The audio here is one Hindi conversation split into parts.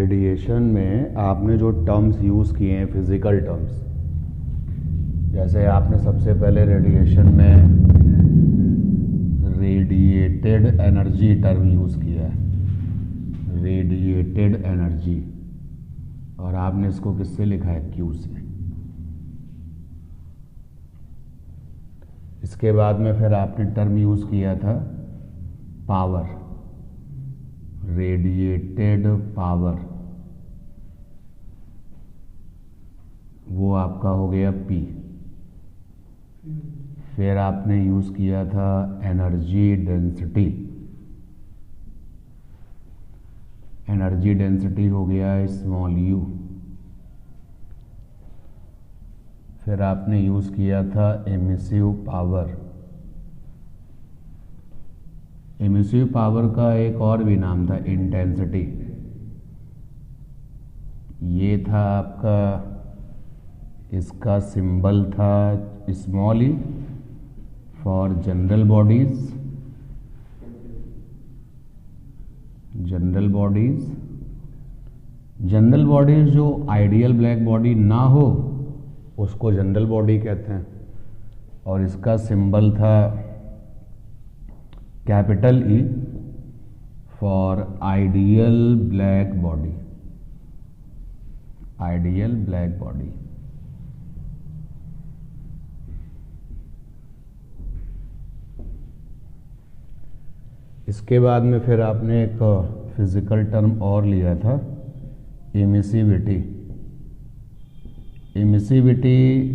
रेडिएशन में आपने जो टर्म्स यूज़ किए हैं फिज़िकल टर्म्स, जैसे आपने सबसे पहले रेडिएशन में रेडिएटेड एनर्जी टर्म यूज़ किया है, रेडिएटेड एनर्जी, और आपने इसको किससे लिखा है? क्यू से। इसके बाद में फिर आपने टर्म यूज़ किया था पावर, रेडिएटेड पावर, वो आपका हो गया पी। फिर आपने यूज़ किया था एनर्जी डेंसिटी, एनर्जी डेंसिटी हो गया स्मॉल यू। फिर आपने यूज़ किया था एमिसिव पावर, एमिसिव पावर का एक और भी नाम था इंटेंसिटी। ये था आपका, इसका सिंबल था small E for general bodies, general bodies, general bodies जो आइडियल ब्लैक बॉडी ना हो उसको जनरल बॉडी कहते हैं, और इसका सिंबल था capital E for ideal black body, ideal black body. इसके बाद में फिर आपने एक फिजिकल टर्म और लिया था एमिसिविटी। एमिसिविटी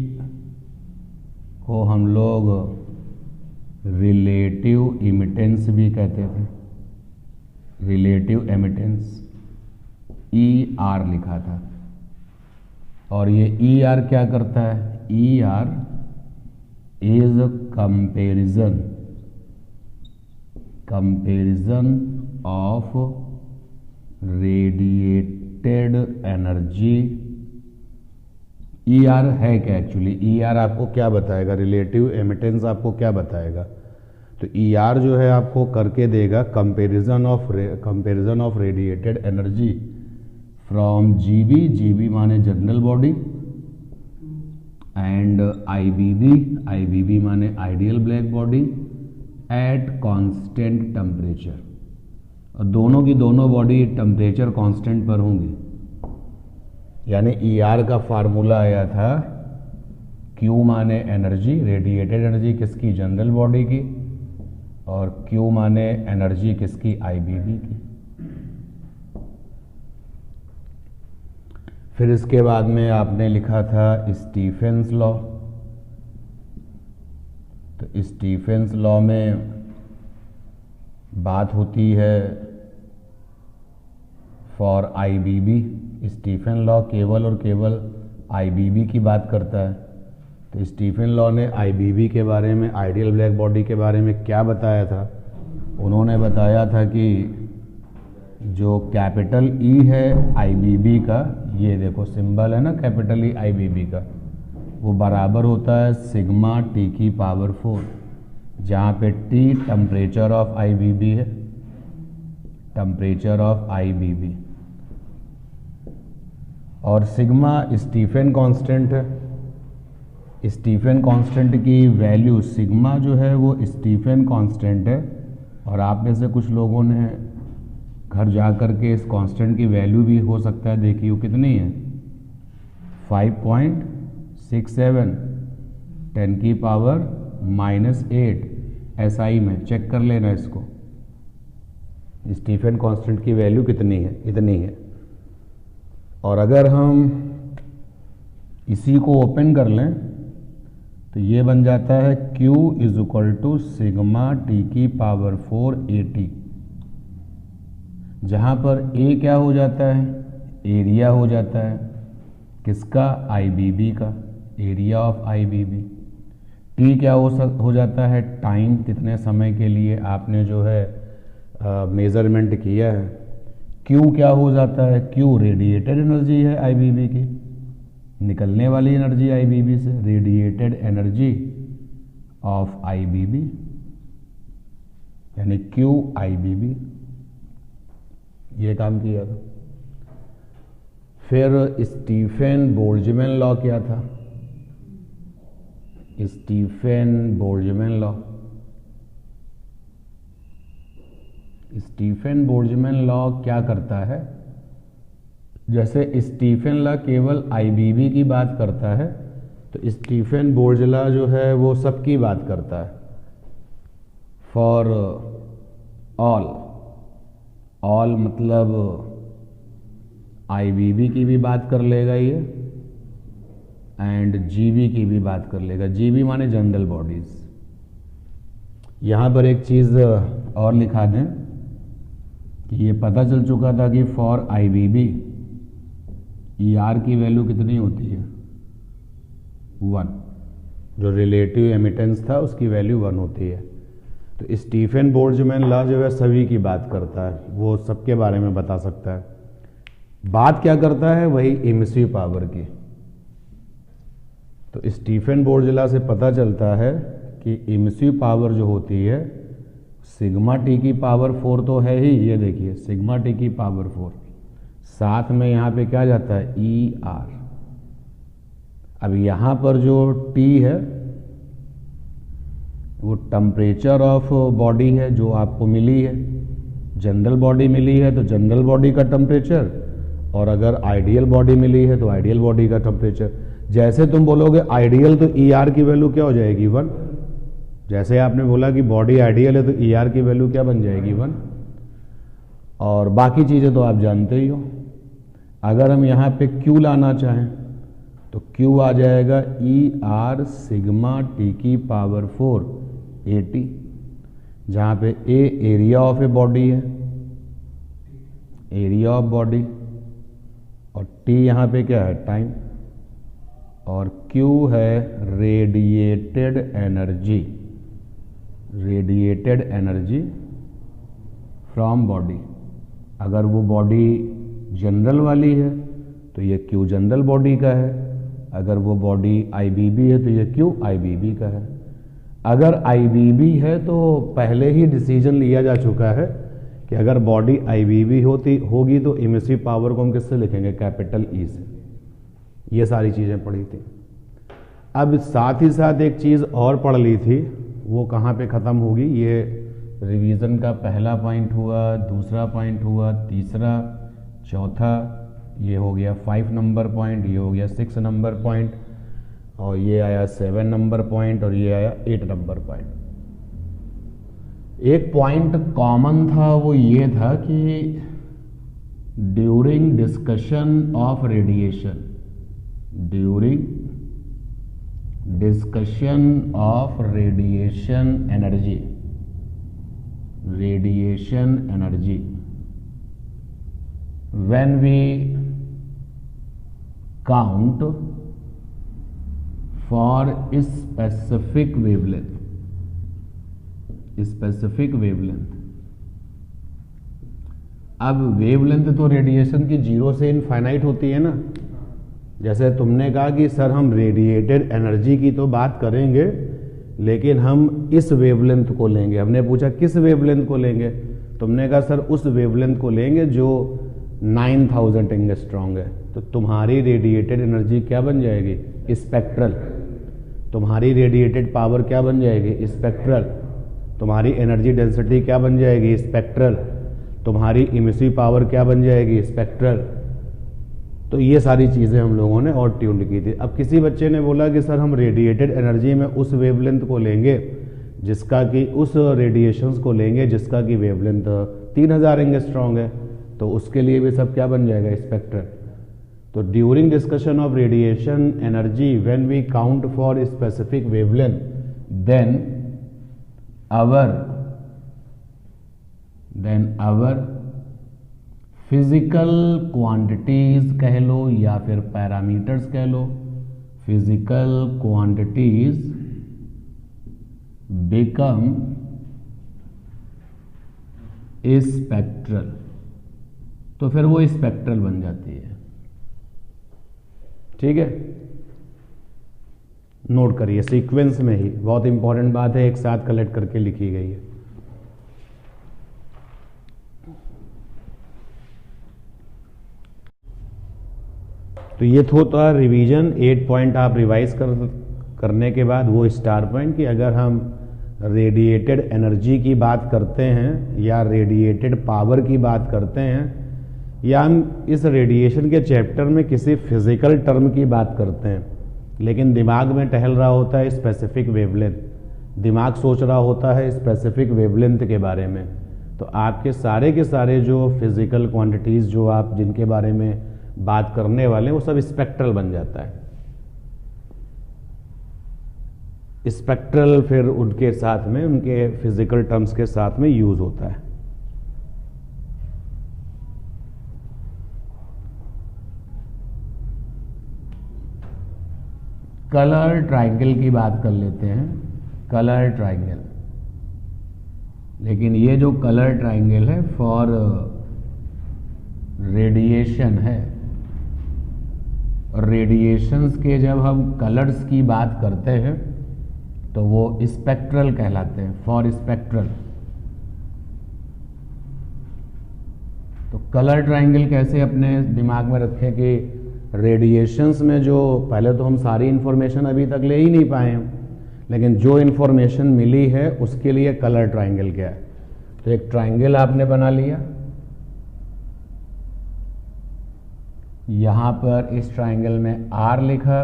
को हम लोग रिलेटिव इमिटेंस भी कहते थे, रिलेटिव एमिटेंस, ई आर लिखा था। और ये ई आर क्या करता है? ई R is comparison, comparison of radiated energy. E R है क्या एक्चुअली? ई आर आपको क्या बताएगा? रिलेटिव एमिटेंस आपको क्या बताएगा? तो ई आर जो है आपको करके देगा comparison of radiated energy from GB, GB माने general body, and IBB, IBB माने ideal black body at constant temperature. और दोनों की दोनों बॉडी टेम्परेचर कांस्टेंट पर होंगी। यानी ई आर का फार्मूला आया था क्यू माने एनर्जी, रेडिएटेड एनर्जी किसकी? जनरल बॉडी की, और क्यू माने एनर्जी किसकी? आईबीबी की। फिर इसके बाद में आपने लिखा था स्टीफेंस लॉ। तो स्टीफेंस लॉ में बात होती है फॉर आईबीबी। स्टीफेन लॉ केवल और केवल आईबीबी की बात करता है। तो स्टीफेन लॉ ने आईबीबी के बारे में, आइडियल ब्लैक बॉडी के बारे में क्या बताया था? उन्होंने बताया था कि जो कैपिटल ई है आईबीबी का, ये देखो सिंबल है ना कैपिटल ई आईबीबी का, वो बराबर होता है सिग्मा टी की पावर 4, जहाँ पे टी टेम्परेचर ऑफ आईबीबी है, टेम्परेचर ऑफ आईबीबी, और सिग्मा स्टीफेन कांस्टेंट है। स्टीफेन कांस्टेंट की वैल्यू, सिग्मा जो है वो स्टीफेन कांस्टेंट है, और आप में से कुछ लोगों ने घर जा कर के इस कांस्टेंट की वैल्यू भी हो सकता है देखी हो, कितनी है? 5.67, 10 की पावर -8 SI में चेक कर लेना इसको। स्टीफेन कांस्टेंट की वैल्यू कितनी है? इतनी है। और अगर हम इसी को ओपन कर लें तो ये बन जाता है Q is equal to sigma T की पावर 4 AT, जहाँ पर A क्या हो जाता है? एरिया हो जाता है किसका? आईबीबी का, एरिया ऑफ आईबीबी। T क्या हो जाता है? टाइम, कितने समय के लिए आपने जो है मेजरमेंट किया है। Q क्या हो जाता है? Q रेडिएटेड एनर्जी है आईबीबी की, निकलने वाली एनर्जी आईबीबी से, रेडिएटेड एनर्जी ऑफ आईबीबी, यानी Q आईबीबी। ये काम किया था। फिर स्टीफन बोल्ट्जमैन लॉ क्या था? Stefan Boltzmann law. Stefan Boltzmann law क्या करता है? जैसे स्टीफन लॉ केवल आईबीबी की बात करता है, तो स्टीफन बोल्ट्जमैन जो है वो सबकी बात करता है, फॉर ऑल। ऑल मतलब आईबीबी की भी बात कर लेगा ये, एंड जीबी की भी बात कर लेगा। जीबी माने जनरल बॉडीज। यहां पर एक चीज और लिखा दें कि ये पता चल चुका था कि फॉर आईबीबी ईआर की वैल्यू कितनी होती है? 1। जो रिलेटिव एमिटेंस था उसकी वैल्यू 1 होती है। तो स्टीफन बोल्ट्जमैन लॉ जो है सभी की बात करता है, वो सबके बारे में बता सकता है। बात क्या करता है? वही इमिसिव पावर की। तो स्टीफन बोल्ट्जमैन से पता चलता है कि इमिसिव पावर जो होती है सिग्मा टी की पावर 4 तो है ही, ये देखिए सिग्मा टी की पावर 4, साथ में यहाँ पे क्या जाता है? E R. अब यहाँ पर जो टी है वो टेम्परेचर ऑफ बॉडी है जो आपको मिली है। जनरल बॉडी मिली है तो जनरल बॉडी का टेम्परेचर, और अगर आइडियल बॉडी मिली है तो आइडियल बॉडी का टेम्परेचर। जैसे तुम बोलोगे आइडियल तो ई आर की वैल्यू क्या हो जाएगी? 1। जैसे आपने बोला कि बॉडी आइडियल है तो ई आर की वैल्यू क्या बन जाएगी? 1। और बाकी चीज़ें तो आप जानते ही हो। अगर हम यहाँ पे Q लाना चाहें तो Q आ जाएगा ई आर सिग्मा टी की पावर 4 AT, जहाँ पे A area of a body है, एरिया ऑफ बॉडी, और T यहाँ पे क्या है? टाइम, और Q है radiated energy, radiated energy from body. अगर वो बॉडी जनरल वाली है तो ये Q जनरल बॉडी का है, अगर वो बॉडी आईबीबी है तो ये Q आईबीबी का है। अगर आईबीबी है तो पहले ही डिसीजन लिया जा चुका है कि अगर बॉडी आईबीबी होगी तो इमिसिव पावर को हम किससे लिखेंगे? कैपिटल ई से। ये सारी चीज़ें पढ़ी थी। अब साथ ही साथ एक चीज़ और पढ़ ली थी, वो कहाँ पे ख़त्म होगी? ये रिवीजन का पहला पॉइंट हुआ, दूसरा पॉइंट हुआ, तीसरा, चौथा, ये हो गया 5 नंबर पॉइंट, ये हो गया 6 नंबर पॉइंट, और ये आया 7 नंबर पॉइंट, और ये आया 8 नंबर पॉइंट। एक पॉइंट कॉमन था, वो ये था कि during discussion of radiation, during discussion of radiation energy, radiation energy, when we count for specific wavelength, specific wavelength। अब वेवलेंथ तो रेडिएशन की 0 से इनफाइनाइट होती है ना। जैसे तुमने कहा कि सर हम रेडिएटेड एनर्जी की तो बात करेंगे लेकिन हम इस वेवलेंथ को लेंगे। हमने पूछा किस वेवलेंथ को लेंगे? तुमने कहा सर उस वेवलेंथ को लेंगे जो 9000 एंगस्ट्रॉन्ग है। तो तुम्हारी रेडिएटेड एनर्जी क्या बन जाएगी? स्पेक्ट्रल। तुम्हारी रेडिएटेड पावर क्या बन जाएगी? स्पेक्ट्रल। तुम्हारी एनर्जी डेंसिटी क्या बन जाएगी? स्पेक्ट्रल। तुम्हारी इमिसिव पावर क्या बन जाएगी? स्पेक्ट्रल। तो ये सारी चीज़ें हम लोगों ने और ट्यून की थी। अब किसी बच्चे ने बोला कि सर हम रेडिएटेड एनर्जी में उस वेवलेंथ को लेंगे जिसका कि उस रेडिएशंस को लेंगे जिसका कि वेवलेंथ 3000 एंगस्ट्रॉन्ग है, तो उसके लिए भी सब क्या बन जाएगा? स्पेक्ट्रल। तो during discussion of radiation energy when we count for specific wavelength then our physical quantities कह लो या फिर पैरामीटर्स कह लो, फिजिकल क्वांटिटीज बिकम स्पेक्ट्रल। तो फिर वो स्पेक्ट्रल बन जाती है। ठीक है, नोट करिए सीक्वेंस में ही, बहुत इंपॉर्टेंट बात है, एक साथ कलेक्ट करके लिखी गई है। तो ये था रिवीजन। 8 पॉइंट आप रिवाइज करने के बाद वो स्टार पॉइंट कि अगर हम रेडिएटेड एनर्जी की बात करते हैं या रेडिएटेड पावर की बात करते हैं या हम इस रेडिएशन के चैप्टर में किसी फिजिकल टर्म की बात करते हैं, लेकिन दिमाग में टहल रहा होता है स्पेसिफिक वेवलेंथ, दिमाग सोच रहा होता है स्पेसिफिक वेवलेंथ के बारे में, तो आपके सारे के सारे जो फिजिकल क्वांटिटीज़ जो आप जिनके बारे में बात करने वाले हैं वो सब स्पेक्ट्रल बन जाता है। स्पेक्ट्रल फिर उनके साथ में उनके फिजिकल टर्म्स के साथ में यूज होता है। कलर ट्रायंगल की बात कर लेते हैं। कलर ट्रायंगल, लेकिन ये जो कलर ट्रायंगल है फॉर रेडिएशन है, और रेडिएशंस के जब हम कलर्स की बात करते हैं तो वो स्पेक्ट्रल कहलाते हैं, फॉर स्पेक्ट्रल। तो कलर ट्रायंगल कैसे अपने दिमाग में रखें कि रेडिएशंस में जो पहले तो हम सारी इंफॉर्मेशन अभी तक ले ही नहीं पाए हैं, लेकिन जो इंफॉर्मेशन मिली है उसके लिए कलर ट्रायंगल क्या है। तो एक ट्रायंगल आपने बना लिया, यहां पर इस ट्रायंगल में R लिखा,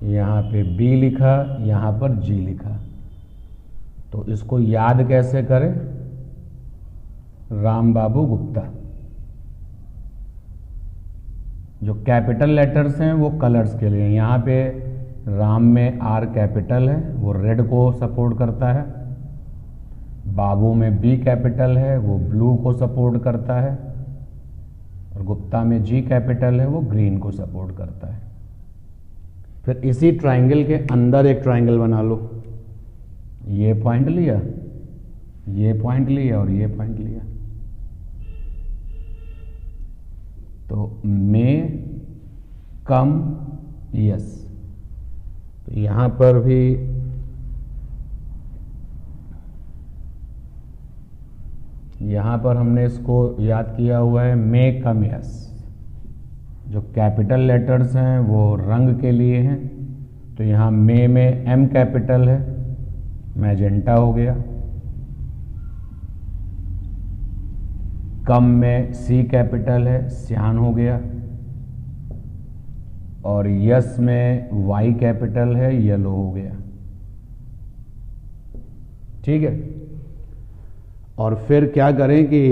यहां पे B लिखा, यहां पर G लिखा। तो इसको याद कैसे करें? राम बाबू गुप्ता। जो कैपिटल लेटर्स हैं वो कलर्स के लिए, यहां पे राम में R कैपिटल है, वो रेड को सपोर्ट करता है। बाबू में B कैपिटल है, वो ब्लू को सपोर्ट करता है। और गुप्ता में G कैपिटल है, वो ग्रीन को सपोर्ट करता है। फिर इसी ट्रायंगल के अंदर एक ट्रायंगल बना लो। ये पॉइंट लिया, ये पॉइंट लिया और ये पॉइंट लिया। तो मे कम यस। तो यहां पर भी यहां पर हमने इसको याद किया हुआ है मे कम यस। जो कैपिटल लेटर्स हैं वो रंग के लिए हैं, तो यहां मे में M कैपिटल है, मैजेंटा हो गया। कम में C कैपिटल है, सियान हो गया। और यस में Y कैपिटल है, येलो हो गया। ठीक है। और फिर क्या करें कि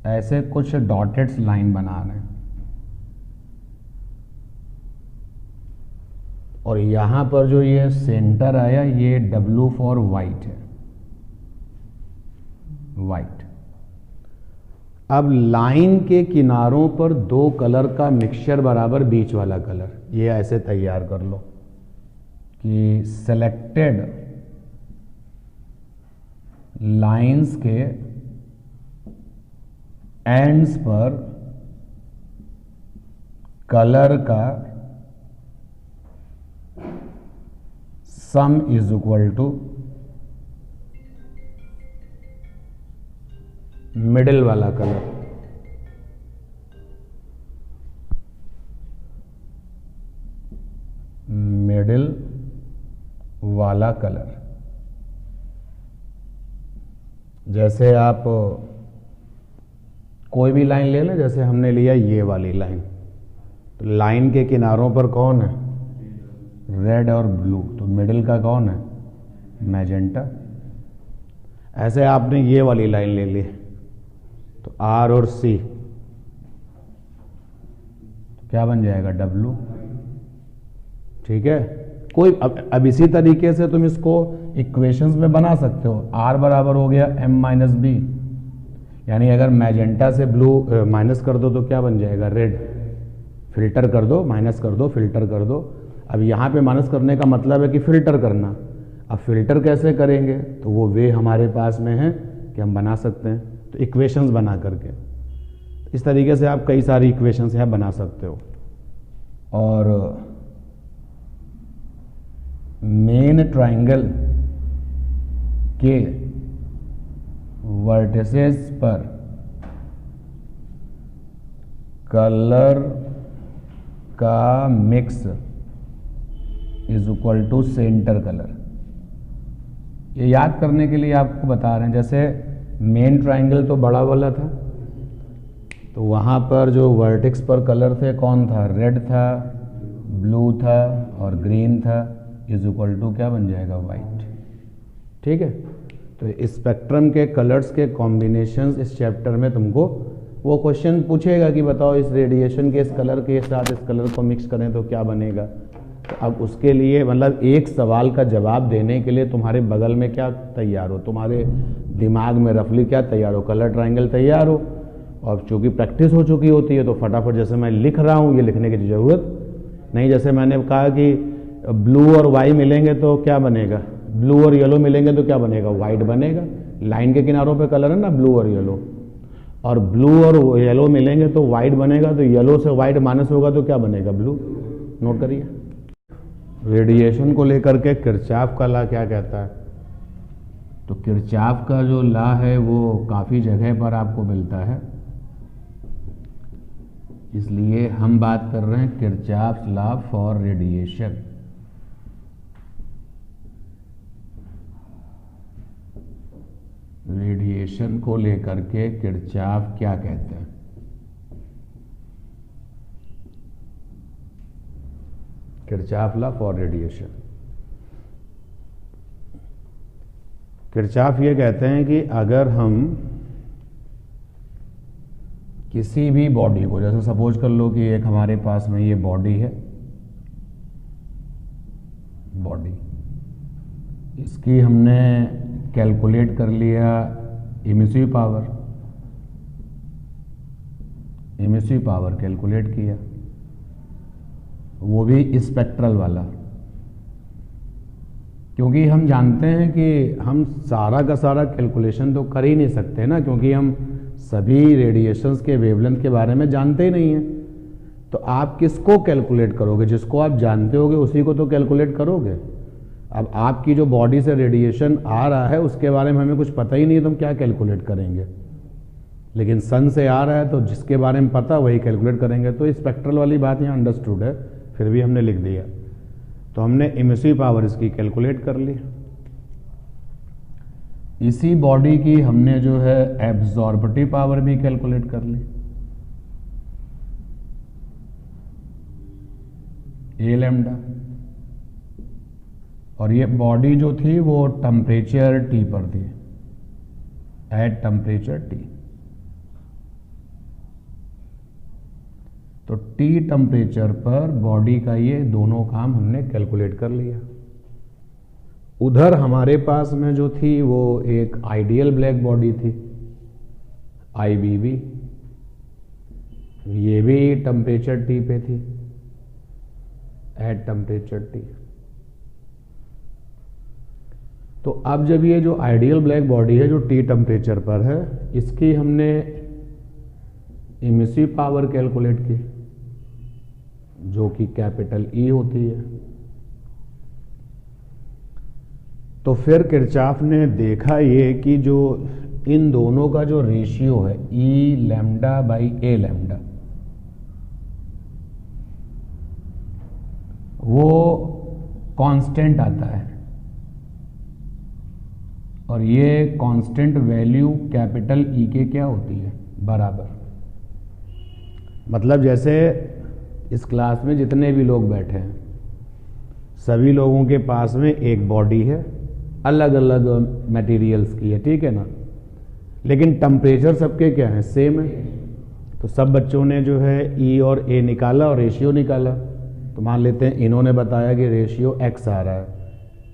ऐसे कुछ डॉटेड्स लाइन बना रहे हैं, और यहां पर जो ये सेंटर आया ये W फॉर वाइट है, वाइट। अब लाइन के किनारों पर दो कलर का मिक्सचर बराबर बीच वाला कलर, ये ऐसे तैयार कर लो कि सेलेक्टेड लाइंस के एंड्स पर कलर का sum is equal to middle वाला कलर। मिडिल वाला कलर। जैसे आप कोई भी लाइन ले लें, जैसे हमने लिया ये वाली लाइन, तो लाइन के किनारों पर कौन है? रेड और ब्लू। तो मिडिल का कौन है? मैजेंटा। ऐसे आपने ये वाली लाइन ले ली, तो R और C, तो क्या बन जाएगा? W। ठीक है। कोई अब इसी तरीके से तुम इसको इक्वेशंस में बना सकते हो। R बराबर हो गया M माइनस बी, यानी अगर मैजेंटा से ब्लू माइनस कर दो तो क्या बन जाएगा? रेड। फिल्टर कर दो, माइनस कर दो, फिल्टर कर दो। अब यहाँ पे माइनस करने का मतलब है कि फिल्टर करना। अब फिल्टर कैसे करेंगे? तो वो वे हमारे पास में है कि हम बना सकते हैं, तो इक्वेशंस बना करके। इस तरीके से आप कई सारी इक्वेशंस यहाँ बना सकते हो। और मेन ट्रायंगल के वर्टिसेस पर कलर का mix is equal to centre colour. ये याद करने के लिए आपको बता रहे हैं, जैसे मेन ट्राइंगल तो बड़ा वाला था, तो वहाँ पर जो वर्टेक्स पर कलर थे कौन था, रेड था, ब्लू था और ग्रीन था, इज इक्वल टू क्या बन जाएगा, वाइट। ठीक है, तो स्पेक्ट्रम के कलर्स के कॉम्बिनेशंस इस चैप्टर में तुमको वो क्वेश्चन पूछेगा कि बताओ इस रेडिएशन के इस कलर के साथ इस कलर को मिक्स करें तो क्या बनेगा। तो अब उसके लिए मतलब एक सवाल का जवाब देने के लिए तुम्हारे बगल में क्या तैयार हो, तुम्हारे दिमाग में रफली क्या तैयार हो, कलर ट्राइंगल तैयार हो। और चूँकि प्रैक्टिस हो चुकी होती है तो फटाफट जैसे मैं लिख रहा हूँ ये लिखने की ज़रूरत नहीं। जैसे मैंने कहा कि ब्लू और वाई मिलेंगे तो क्या बनेगा, ब्लू और येलो मिलेंगे तो क्या बनेगा, वाइट बनेगा। लाइन के किनारों पे कलर है ना ब्लू और येलो, और ब्लू और येलो मिलेंगे तो वाइट बनेगा, तो येलो से वाइट माइनस होगा तो क्या बनेगा, ब्लू। नोट करिए। रेडिएशन को लेकर के किरचॉफ का लॉ क्या कहता है, तो किरचॉफ का जो लॉ है वो काफ़ी जगह पर आपको मिलता है, इसलिए हम बात कर रहे हैं Kirchhoff law for radiation. Radiation को लेकर के किरचॉफ क्या कहते हैं। Kirchhoff law for radiation, Kirchhoff ये कहते हैं कि अगर हम किसी भी बॉडी को, जैसे सपोज कर लो कि एक हमारे पास में ये बॉडी है, बॉडी, इसकी हमने कैलकुलेट कर लिया इमिसिव पावर कैलकुलेट किया, वो भी स्पेक्ट्रल वाला। क्योंकि हम जानते हैं कि हम सारा का सारा कैलकुलेशन तो कर ही नहीं सकते ना, क्योंकि हम सभी रेडिएशंस के वेवलेंथ के बारे में जानते ही नहीं हैं। तो आप किसको कैलकुलेट करोगे, जिसको आप जानते होगे उसी को तो कैलकुलेट करोगे। अब आपकी जो बॉडी से रेडिएशन आ रहा है उसके बारे में हमें कुछ पता ही नहीं है, तो हम क्या कैलकुलेट करेंगे। लेकिन सन से आ रहा है तो जिसके बारे में पता वही कैलकुलेट करेंगे। तो स्पेक्ट्रल वाली बात यहाँ अंडरस्टूड है, फिर भी हमने लिख दिया। तो हमने इमिसिव पावर इसकी कैलकुलेट कर ली। इसी बॉडी की हमने जो है एब्जॉर्बिटिव पावर भी कैलकुलेट कर ली, ए लैम्डा। और ये बॉडी जो थी वो टेम्परेचर T पर थी, एट टेम्परेचर T। तो T टेम्परेचर पर बॉडी का ये दोनों काम हमने कैलकुलेट कर लिया। उधर हमारे पास में जो थी वो एक आइडियल ब्लैक बॉडी थी, IBB, ये भी टेम्परेचर T पे थी, एट टेम्परेचर T। तो अब जब ये जो आइडियल ब्लैक बॉडी है जो T टेम्परेचर पर है, इसकी हमने इमिसिव पावर कैलकुलेट की जो कि कैपिटल E होती है। तो फिर किरचॉफ ने देखा ये कि जो इन दोनों का जो रेशियो है E lambda by A lambda, वो कांस्टेंट आता है, और ये कांस्टेंट वैल्यू कैपिटल E के क्या होती है, बराबर। मतलब जैसे इस क्लास में जितने भी लोग बैठे हैं सभी लोगों के पास में एक बॉडी है, अलग अलग मटेरियल्स की है, ठीक है ना, लेकिन टेम्परेचर सबके क्या है, सेम है। तो सब बच्चों ने जो है E और A निकाला और रेशियो निकाला। तो मान लेते हैं इन्होंने बताया कि रेशियो X आ रहा है,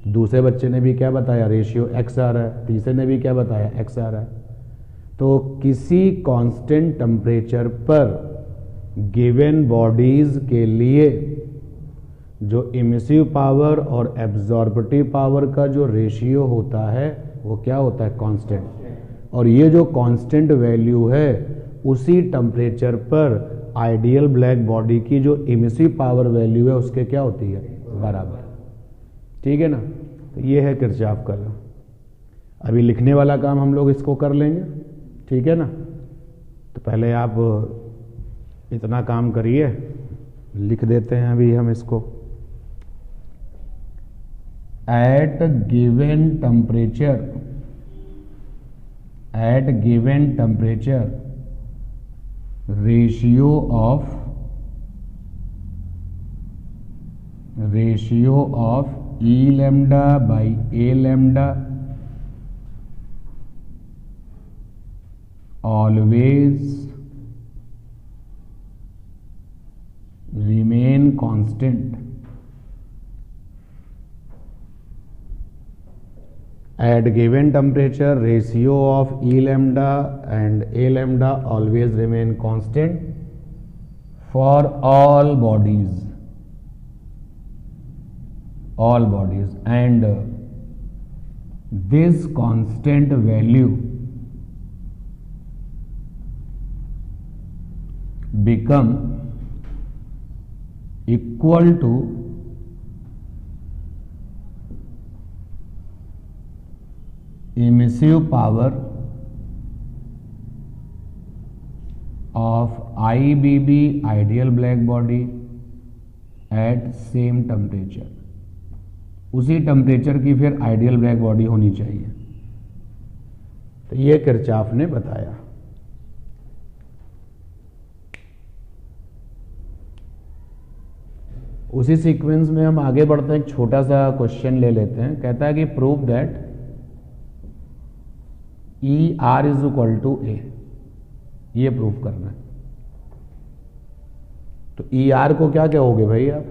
दूसरे बच्चे ने भी क्या बताया, रेशियो X आ रहा है, तीसरे ने भी क्या बताया, X आ रहा है। तो किसी कांस्टेंट टेम्परेचर पर गिवन बॉडीज के लिए जो इमिसिव पावर और एब्जॉर्बिटिव पावर का जो रेशियो होता है वो क्या होता है, कांस्टेंट। और ये जो कांस्टेंट वैल्यू है उसी टेम्परेचर पर आइडियल ब्लैक बॉडी की जो इमिसिव पावर वैल्यू है उसके क्या होती है, बराबर। ठीक है ना। तो ये है किरचॉफ का लॉ। अभी लिखने वाला काम हम लोग इसको कर लेंगे, ठीक है ना। तो पहले आप इतना काम करिए, लिख देते हैं अभी हम इसको। At given temperature ratio of E lambda by A lambda always remain constant at given temperature. Ratio of E lambda and A lambda always remain constant for all bodies and this constant value become equal to emissive power of IBB ideal black body at same temperature। उसी टेम्परेचर की फिर आइडियल ब्लैक बॉडी होनी चाहिए। तो ये किरचॉफ ने बताया। उसी सीक्वेंस में हम आगे बढ़ते हैं, एक छोटा सा क्वेश्चन ले लेते हैं। कहता है कि prove that E R is equal to A, ये प्रूव करना है। तो ई आर को क्या कहोगे भाई आप?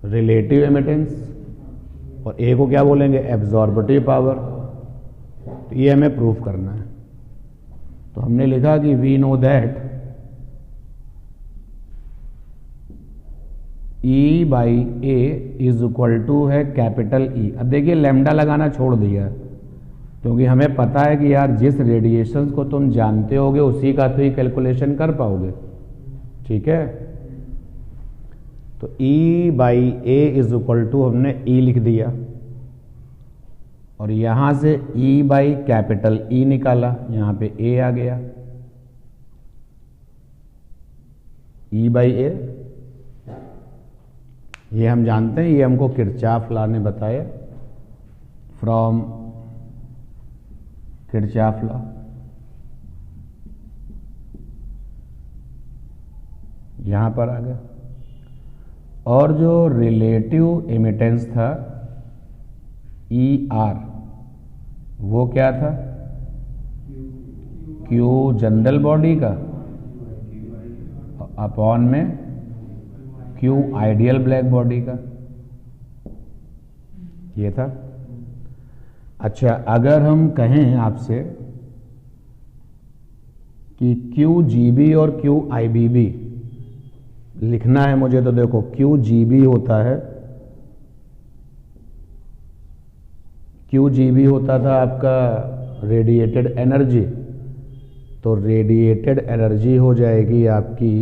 रिलेटिव एमिटेंस, और ए को क्या बोलेंगे? एब्जॉर्बेटिव पावर। तो ये हमें प्रूफ करना है। तो हमने लिखा कि we know that E by A is equal to है कैपिटल E। अब देखिए लैम्डा लगाना छोड़ दिया है, क्योंकि हमें पता है कि यार जिस रेडिएशंस को तुम जानते होगे उसी का तो ही कैलकुलेशन कर पाओगे, ठीक है। तो E by A is equal to हमने E लिख दिया, और यहां से E बाई कैपिटल E निकाला, यहां पे A आ गया। E बाई ए ये हम जानते हैं, ये हमको किरचॉफ लॉ ने बताया, फ्रॉम किरचॉफ लॉ। यहां पर आ गया। और जो रिलेटिव एमिटेंस था ई आर, वो क्या था? क्यू जनरल बॉडी का अपॉन में क्यू आइडियल ब्लैक बॉडी का, ये था। अच्छा, अगर हम कहें आपसे कि क्यू जीबी और क्यू आईबीबी लिखना है मुझे, तो देखो क्यू जीबी होता है, क्यू जीबी होता था आपका रेडिएटेड एनर्जी। तो रेडिएटेड एनर्जी हो जाएगी आपकी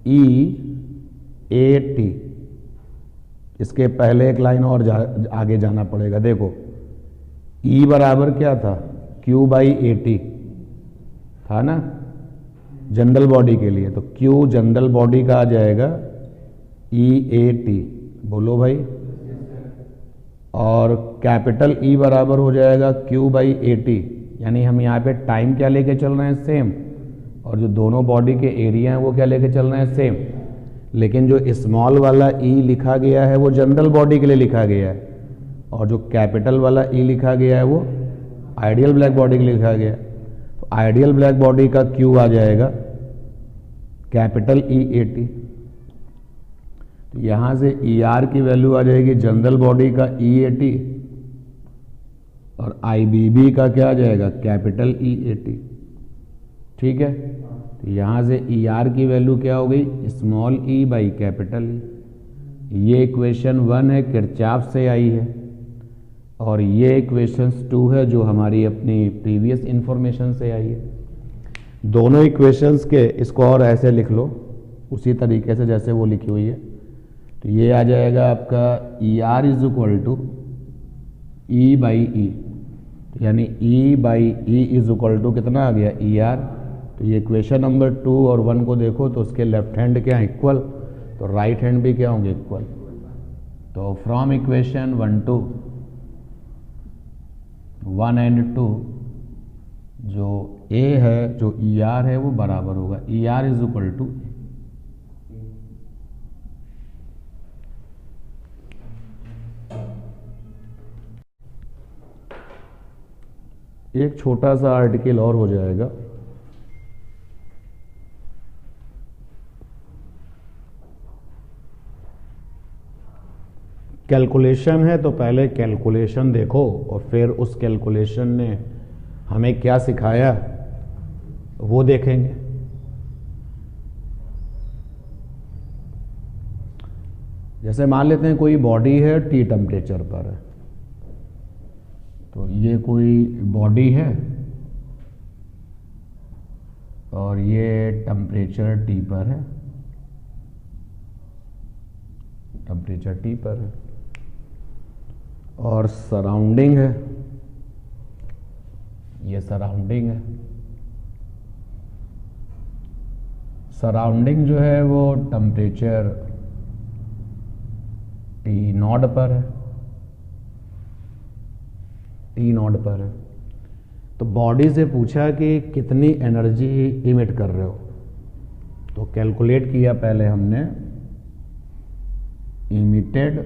E-AT। इसके पहले एक लाइन और आगे जाना पड़ेगा। देखो E बराबर क्या था? Q बाई AT था ना जनरल बॉडी के लिए। तो Q जनरल बॉडी का आ जाएगा E-AT, बोलो भाई। और कैपिटल E बराबर हो जाएगा Q बाई AT, यानी हम यहाँ पे टाइम क्या लेके चल रहे हैं? सेम। और जो दोनों बॉडी के एरिया हैं वो क्या लेके चल रहे हैं? सेम। लेकिन जो स्मॉल वाला E लिखा गया है वो जनरल बॉडी के लिए लिखा गया है, और जो कैपिटल वाला E लिखा गया है वो आइडियल ब्लैक बॉडी के लिए लिखा गया है। तो आइडियल ब्लैक बॉडी का Q आ जाएगा कैपिटल E-AT। तो यहां से ER की वैल्यू आ जाएगी जनरल बॉडी का E-AT, और IBB का क्या आ जाएगा? कैपिटल E-AT, ठीक है। तो यहां से ER की वैल्यू क्या हो गई? Small e by capital E। ये इक्वेशन 1 है, किरचॉफ से आई है, और ये इक्वेशन 2 है जो हमारी अपनी प्रीवियस इंफॉर्मेशन से आई है। दोनों इक्वेशंस के इसको और ऐसे लिख लो उसी तरीके से जैसे वो लिखी हुई है। तो ये आ जाएगा आपका ER is equal to E by E, यानी E by E is equal to कितना आ गया? ER। तो ये इक्वेशन नंबर 2 और 1 को देखो तो उसके लेफ्ट हैंड क्या है इक्वल, तो राइट हैंड भी क्या होंगे इक्वल। तो फ्रॉम इक्वेशन 1 to 1 and 2 जो ए है, जो ई आर है वो बराबर होगा E R is equal to एक छोटा सा आर्टिकल और हो जाएगा। कैलकुलेशन है तो पहले कैलकुलेशन देखो और फिर उस कैलकुलेशन ने हमें क्या सिखाया वो देखेंगे। जैसे मान लेते हैं कोई बॉडी है टी टेम्परेचर पर है, तो ये कोई बॉडी है और ये टेम्परेचर टी पर है, टेम्परेचर टी पर है और सराउंडिंग है, ये सराउंडिंग है। सराउंडिंग जो है वो टेम्परेचर टी नॉट पर है, टी नॉट पर है। तो बॉडी से पूछा कि कितनी एनर्जी इमिट कर रहे हो, तो कैलकुलेट किया पहले हमने इमिटेड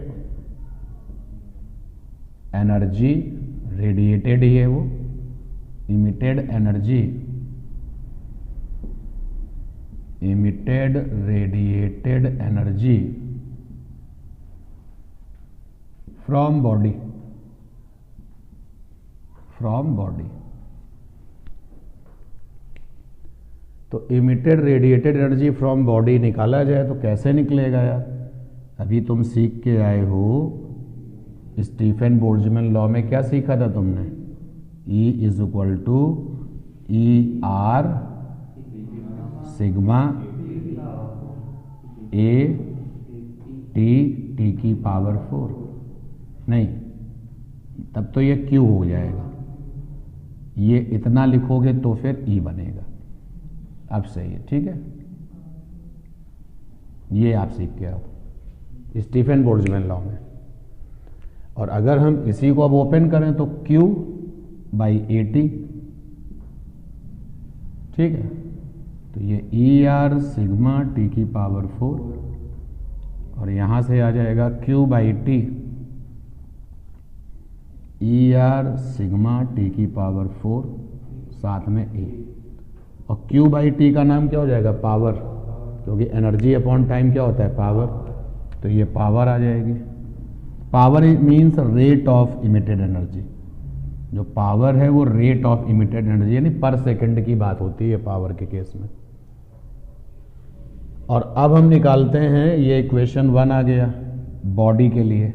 एनर्जी, रेडिएटेड ही है वो, emitted energy, emitted radiated energy from body, from body. तो emitted radiated energy from body निकाला जाए तो कैसे निकलेगा यार? अभी तुम सीख के आए हो, स्टीफन बोल्ट्जमैन लॉ में क्या सीखा था तुमने? E is equal to E R sigma A T, T की पावर 4, नहीं तब तो ये Q हो जाएगा, ये इतना लिखोगे तो फिर E बनेगा। अब सही है, ठीक है, ये आप सीख के आओ स्टीफन बोल्ट्जमैन लॉ में। और अगर हम इसी को अब ओपन करें तो Q बाई ए टी, ठीक है, तो ये ई आर सिग्मा टी की पावर 4 और यहां से आ जाएगा Q by T, E R sigma T की पावर 4 साथ में ए, और Q बाई टी का नाम क्या हो जाएगा? पावर, क्योंकि एनर्जी अपॉन टाइम क्या होता है? पावर, तो ये पावर आ जाएगी। Power means rate of emitted energy, जो पावर है वो रेट ऑफ इमिटेड एनर्जी यानी पर सेकंड की बात होती है पावर के केस में। और अब हम निकालते हैं, ये इक्वेशन 1 आ गया बॉडी के लिए।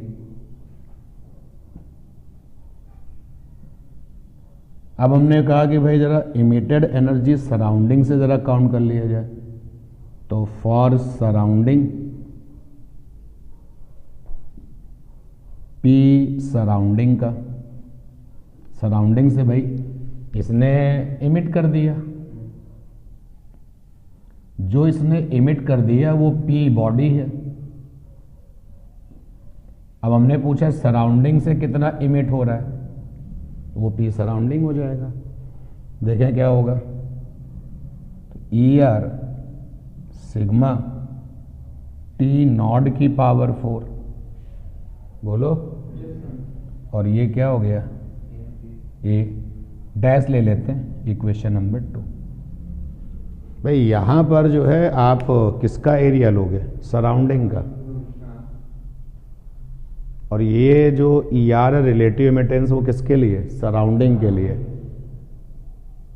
अब हमने कहा कि भाई जरा इमिटेड एनर्जी सराउंडिंग से जरा काउंट कर लिया जाए, तो फॉर सराउंडिंग पी सराउंडिंग का, सराउंडिंग से भाई इसने इमिट कर दिया, जो इसने इमिट कर दिया वो पी बॉडी है। अब हमने पूछा सराउंडिंग से कितना इमिट हो रहा है, वो पी सराउंडिंग हो जाएगा। देखें क्या होगा, E R sigma T not की पावर 4, बोलो, और ये क्या हो गया? ए डैश ले लेते हैं इक्वेशन नंबर 2। भाई यहां पर जो है आप किसका एरिया लोगे? सराउंडिंग का। और ये जो ई आर रिलेटिव इमिटेंस वो किसके लिए? सराउंडिंग के लिए।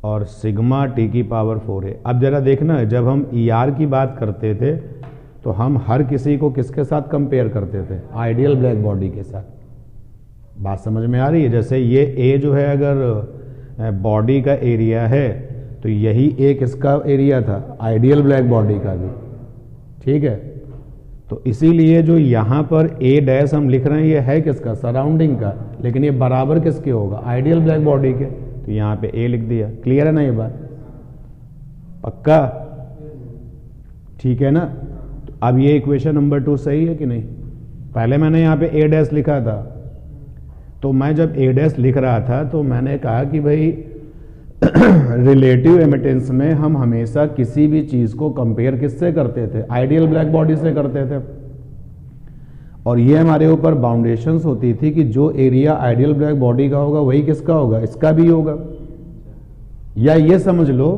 और सिग्मा टी की पावर 4 है। अब जरा देखना, जब हम ई आर की बात करते थे तो हम हर किसी को किसके साथ कंपेयर करते थे? आइडियल ब्लैक बॉडी के साथ। बात समझ में आ रही है? जैसे ये ए जो है अगर बॉडी का एरिया है तो यही ए किसका एरिया था? आइडियल ब्लैक बॉडी का भी, ठीक है। तो इसीलिए जो यहाँ पर ए डैश हम लिख रहे हैं ये है किसका? सराउंडिंग का, लेकिन ये बराबर किसके होगा? आइडियल ब्लैक बॉडी के। तो यहाँ पे ए लिख दिया। क्लियर है ना ये बात? पक्का? ठीक है ना? तो अब ये इक्वेशन नंबर 2 सही है कि नहीं? पहले मैंने यहाँ पे ए डैश लिखा था, तो मैं जब ए डैश लिख रहा था तो मैंने कहा कि भाई रिलेटिव एमिटेंस में हम हमेशा किसी भी चीज को कंपेयर किससे करते थे? आइडियल ब्लैक बॉडी से करते थे। और ये हमारे ऊपर बाउंडेशंस होती थी कि जो एरिया आइडियल ब्लैक बॉडी का होगा वही किसका होगा? इसका भी होगा। या ये समझ लो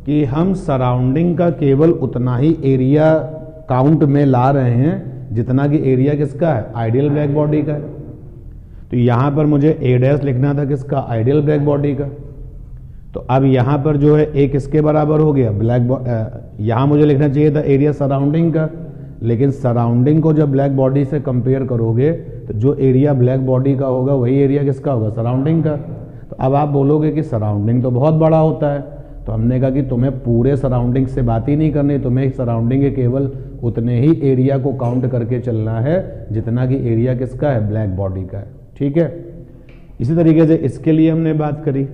कि हम सराउंडिंग का केवल उतना ही एरिया काउंट में ला रहे हैं जितना कि एरिया किसका है? आइडियल ब्लैक बॉडी का है। तो यहां पर मुझे ए डैश लिखना था किसका? आइडियल ब्लैक बॉडी का। तो अब यहां पर जो है ए किसके बराबर हो गया? यहां मुझे लिखना चाहिए था एरिया सराउंडिंग का, लेकिन सराउंडिंग को जब ब्लैक बॉडी से कंपेयर करोगे तो जो एरिया ब्लैक बॉडी का होगा वही एरिया किसका होगा? सराउंडिंग का। तो अब आप बोलोगे कि सराउंडिंग तो बहुत बड़ा होता है, तो हमने कहा कि तुम्हें पूरे सराउंडिंग से बात ही नहीं करनी, तुम्हें सराउंडिंग के केवल उतने ही एरिया को काउंट करके चलना है जितना कि एरिया किसका है? ब्लैक बॉडी का है। ठीक है? इसी तरीके से इसके लिए हमने बात करी,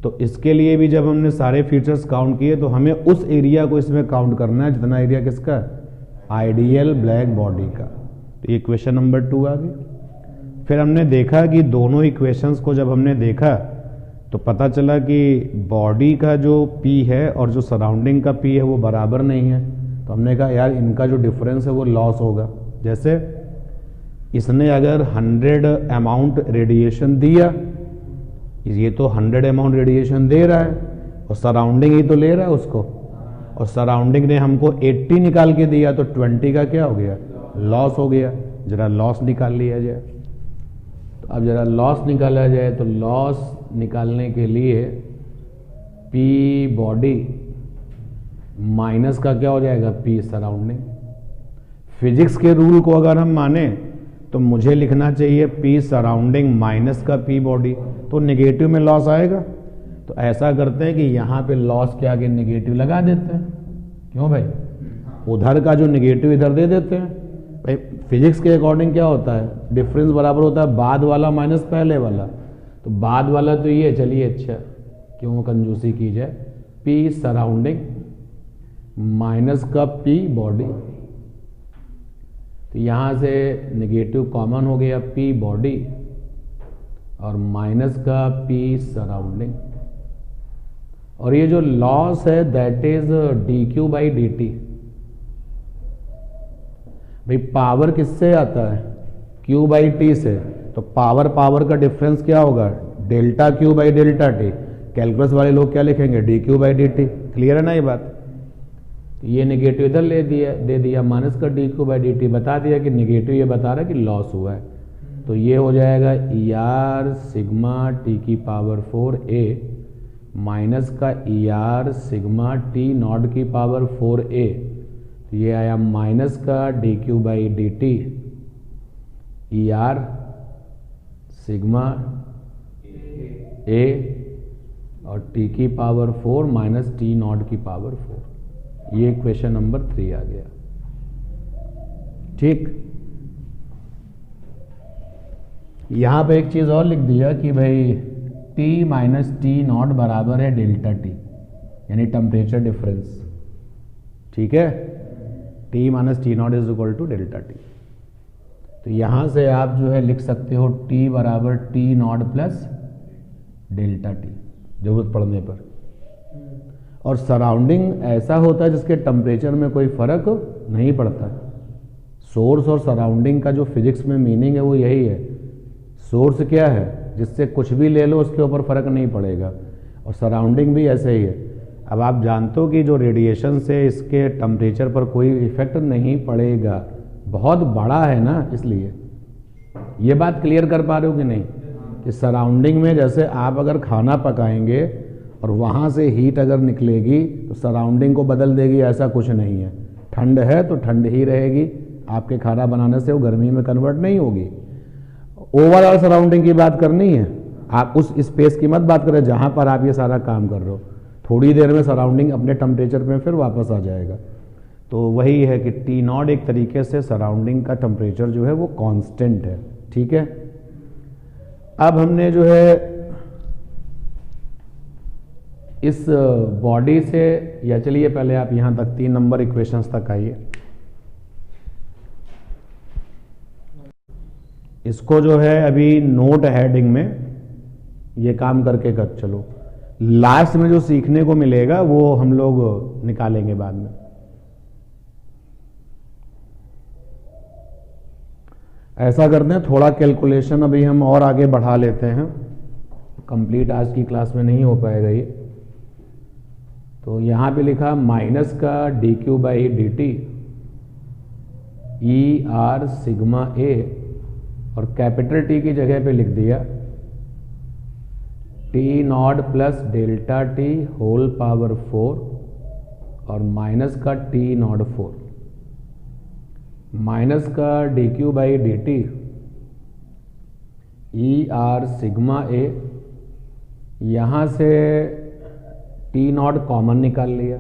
तो इसके लिए भी जब हमने सारे फीचर्स काउंट किए तो हमें उस एरिया को इसमें काउंट करना है जितना एरिया किसका है? आइडियल ब्लैक बॉडी का। तो ये इक्वेशन नंबर 2 आ गई। फिर हमने देखा कि दोनों इक्वेशंस को जब हमने देखा तो पता चला कि बॉडी का जो P है और जो सराउंडिंग का P है वो बराबर नहीं है। तो हमने कहा यार इनका जो डिफरेंस है वो लॉस होगा। जैसे इसने अगर 100 अमाउंट रेडिएशन दिया, ये तो 100 अमाउंट रेडिएशन दे रहा है और सराउंडिंग ही तो ले रहा है उसको, और सराउंडिंग ने हमको 80 निकाल के दिया, तो 20 का क्या हो गया? लॉस हो गया। जरा लॉस निकाल लिया जाए। तो अब जरा लॉस निकाला जाए, तो लॉस निकालने के लिए पी बॉडी माइनस का क्या हो जाएगा? P surrounding. फिजिक्स के रूल को अगर हम माने तो मुझे लिखना चाहिए पी सराउंडिंग माइनस का पी बॉडी, तो नेगेटिव में लॉस आएगा। तो ऐसा करते हैं कि यहां पे लॉस के आगे नेगेटिव लगा देते हैं। क्यों भाई? उधर का जो नेगेटिव इधर दे देते हैं। भाई फिजिक्स के अकॉर्डिंग क्या होता है? डिफरेंस बराबर होता है बाद वाला माइनस पहले वाला। तो बाद वाला तो ये, चलिए अच्छा क्यों कंजूसी की जाए, पी सराउंडिंग माइनस का पी बॉडी। तो यहां से नेगेटिव कॉमन हो गया, पी बॉडी और माइनस का पी सराउंडिंग। और ये जो लॉस है that is D Q by D T. भाई पावर किससे आता है? क्यू बाई टी से। तो पावर पावर का डिफरेंस क्या होगा? Delta Q by delta T. Calculus वाले लोग क्या लिखेंगे? D Q by D T. Clear है ना ये बात? ये नेगेटिव इधर दे दिया माइनस का D Q by D T, बता दिया कि नेगेटिव ये बता रहा है कि लॉस हुआ है। तो ये हो जाएगा ई आर सिग्मा टी की पावर 4a माइनस का ई आर सिग्मा टी नॉट की पावर 4a। तो ये आया माइनस का D Q by D T E R sigma a और t की पावर 4 माइनस टी नॉट की पावर 4। ये क्वेश्चन नंबर 3 आ गया। ठीक, यहां पे एक चीज और लिख दिया कि भाई T माइनस टी नॉट बराबर है डेल्टा टी, यानी टेम्परेचर डिफरेंस। ठीक है, T minus T not is equal to delta T. तो यहां से आप जो है लिख सकते हो T बराबर T not plus delta T जरूरत पड़ने पर। और सराउंडिंग ऐसा होता है जिसके टेम्परेचर में कोई फर्क नहीं पड़ता। सोर्स और सराउंडिंग का जो फिजिक्स में मीनिंग है वो यही है। सोर्स क्या है? जिससे कुछ भी ले लो उसके ऊपर फर्क नहीं पड़ेगा, और सराउंडिंग भी ऐसे ही है। अब आप जानते हो कि जो रेडिएशन से इसके टेम्परेचर पर कोई इफेक्ट नहीं पड़ेगा, बहुत बड़ा है ना, इसलिए ये बात क्लियर कर पा रहे हो कि नहीं कि सराउंडिंग में जैसे आप अगर खाना पकाएंगे और वहाँ से हीट अगर निकलेगी तो सराउंडिंग को बदल देगी, ऐसा कुछ नहीं है। ठंड है तो ठंड ही रहेगी, आपके खाना बनाने से वो गर्मी में कन्वर्ट नहीं होगी। ओवरऑल सराउंडिंग की बात करनी है, आप उस स्पेस की मत बात करें जहाँ पर आप ये सारा काम कर रहे हो। थोड़ी देर में सराउंडिंग अपने टेम्परेचर में फिर वापस आ जाएगा। तो वही है कि टी नॉट एक तरीके से सराउंडिंग का टेम्परेचर जो है वो कांस्टेंट है। ठीक है, अब हमने जो है इस बॉडी से, या चलिए पहले आप यहां तक 3 नंबर इक्वेशंस तक आइए। इसको जो है अभी नोट हेडिंग में ये काम करके कर चलो, लास्ट में जो सीखने को मिलेगा वो हम लोग निकालेंगे बाद में। ऐसा करते हैं, थोड़ा कैलकुलेशन अभी हम और आगे बढ़ा लेते हैं, कंप्लीट आज की क्लास में नहीं हो पाएगा ये। तो यहां पे लिखा माइनस का D Q by D T E R sigma A, और कैपिटल टी की जगह पे लिख दिया T not plus delta T whole power 4 और माइनस का टी नॉट 4, माइनस का D Q by D T E R sigma A, यहां से टी नॉट कॉमन निकाल लिया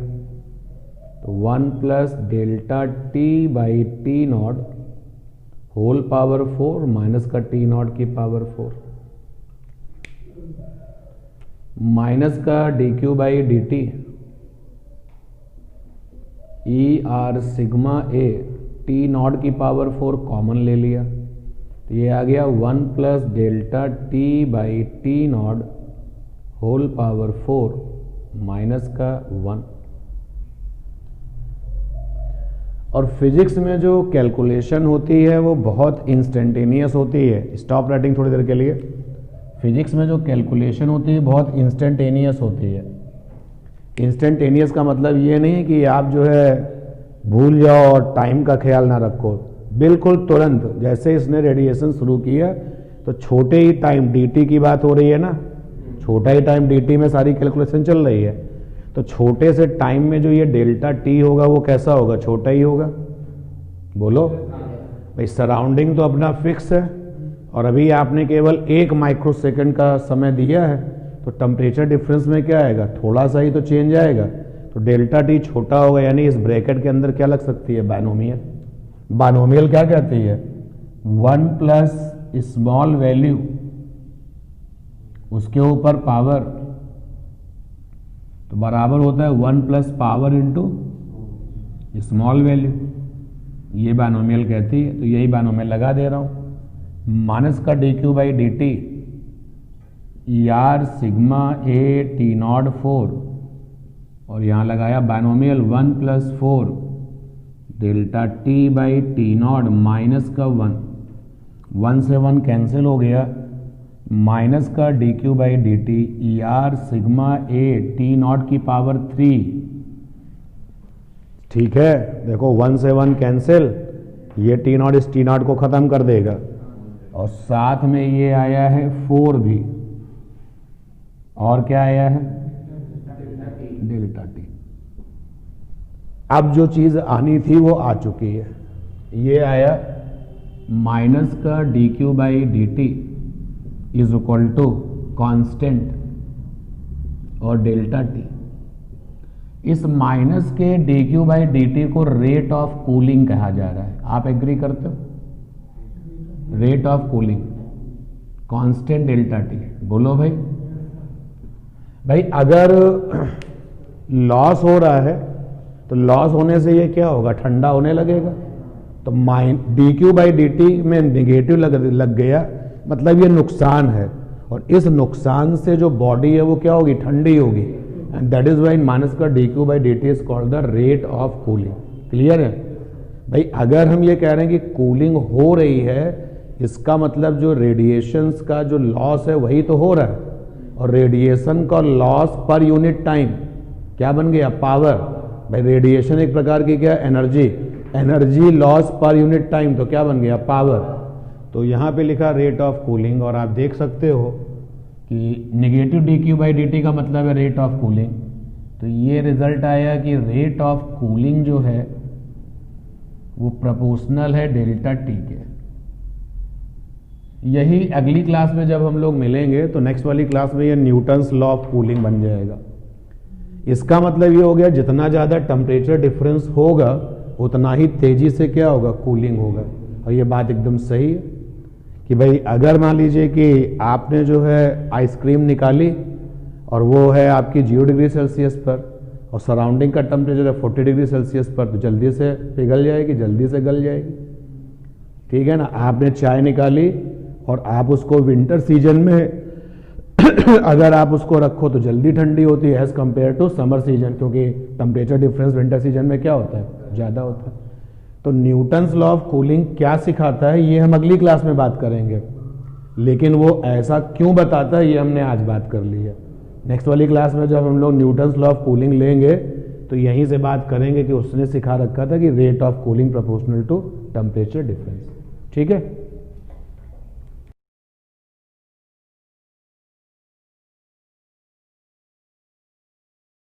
तो 1 plus delta T by T not whole power 4 minus का टी नॉट की पावर 4, माइनस का D Q by D T E R sigma A, T not की पावर 4 कॉमन ले लिया तो ये आ गया 1 plus delta T by T not whole power 4 minus का 1। और फिजिक्स में जो कैलकुलेशन होती है वो बहुत इंस्टेंटेनियस होती है। स्टॉप राइटिंग थोड़ी देर के लिए। फिजिक्स में जो कैलकुलेशन होती है बहुत इंस्टेंटेनियस होती है। इंस्टेंटेनियस का मतलब ये नहीं है कि आप जो है भूल जाओ और टाइम का ख्याल ना रखो, बिल्कुल तुरंत। जैसे इसने रेडिएशन शुरू किया तो छोटे ही टाइम dt की बात हो रही है ना, छोटा ही टाइम dt में सारी कैलकुलेशन चल रही है, तो छोटे से टाइम में जो ये डेल्टा t होगा वो कैसा होगा, छोटा ही होगा। बोलो भाई, सराउंडिंग तो अपना फिक्स है और अभी आपने केवल 1 माइक्रोसेकंड का समय दिया है, तो टेम्परेचर डिफरेंस में क्या आएगा, थोड़ा सा ही तो चेंज आएगा, तो डेल्टा टी छोटा होगा। यानी इस ब्रैकेट के अंदर क्या लग सकती है, बायनोमियल। बायनोमियल क्या कहती है, 1 प्लस स्मॉल वैल्यू उसके ऊपर पावर, तो बराबर होता है 1 plus power into small value, ये बायनोमियल कहती है। तो यही बायनोमियल लगा दे रहा हूं, माइनस का D Q by D T E R sigma A T not 4, और यहां लगाया binomial 1 plus 4 delta T by T not minus का 1 से 1 कैंसिल हो गया, माइनस का D Q by D T E R sigma A T not की पावर 3। ठीक है, देखो 1 से 1 कैंसिल, ये टी नॉट इस टी नॉट को खत्म कर देगा, और साथ में ये आया है 4 भी, और क्या आया है, डेल्टा टी। अब जो चीज आनी थी वो आ चुकी है, ये आया माइनस का D Q by D T is equal to constant और डेल्टा टी। इस माइनस के D Q by D T को रेट ऑफ कूलिंग कहा जा रहा है, आप एग्री करते हो, rate of cooling constant delta T. बोलो भाई, भाई अगर लॉस हो रहा है तो लॉस होने से ये क्या होगा, ठंडा होने लगेगा। तो D Q by D T में निगेटिव लग गया, मतलब ये नुकसान है, और इस नुकसान से जो बॉडी है वो क्या होगी, ठंडी होगी, and that is why minus का D Q by D T is called the rate of cooling. Clear है भाई। अगर हम ये कह रहे हैं कि कूलिंग हो रही है, इसका मतलब जो रेडिएशंस का जो लॉस है वही तो हो रहा है, और रेडिएशन का लॉस पर यूनिट टाइम क्या बन गया, पावर। भाई रेडिएशन एक प्रकार की क्या, energy, energy loss per unit time, तो क्या बन गया, पावर। तो यहां पे लिखा रेट ऑफ कूलिंग, और आप देख सकते हो कि negative D Q by D T का मतलब है रेट ऑफ कूलिंग। तो ये रिजल्ट आया कि रेट ऑफ कूलिंग जो है वो प्रोपोर्शनल है डेल्टा टी के। यही अगली क्लास में जब हम लोग मिलेंगे तो नेक्स्ट वाली क्लास में ये न्यूटन्स लॉ ऑफ कूलिंग बन जाएगा। इसका मतलब ये हो गया, जितना ज़्यादा टेम्परेचर डिफरेंस होगा उतना ही तेजी से क्या होगा, कूलिंग होगा। और ये बात एकदम सही है कि भाई अगर मान लीजिए कि आपने जो है आइसक्रीम निकाली और वो है आपकी 0 डिग्री सेल्सियस पर, और सराउंडिंग का टेम्परेचर है 40 डिग्री सेल्सियस पर, तो जल्दी से पिघल जाएगी, जल्दी से गल जाएगी। ठीक है ना। आपने चाय निकाली और आप उसको विंटर सीजन में अगर आप उसको रखो तो जल्दी ठंडी होती है as compare to summer season, क्योंकि टेम्परेचर डिफरेंस विंटर सीजन में क्या होता है, ज़्यादा होता है। तो न्यूटन्स लॉ ऑफ कूलिंग क्या सिखाता है ये हम अगली क्लास में बात करेंगे, लेकिन वो ऐसा क्यों बताता है ये हमने आज बात कर ली है। नेक्स्ट वाली क्लास में जब हम लोग न्यूटन्स लॉ ऑफ कूलिंग लेंगे तो यहीं से बात करेंगे कि उसने सिखा रखा था कि rate of cooling proportional to temperature difference. ठीक है।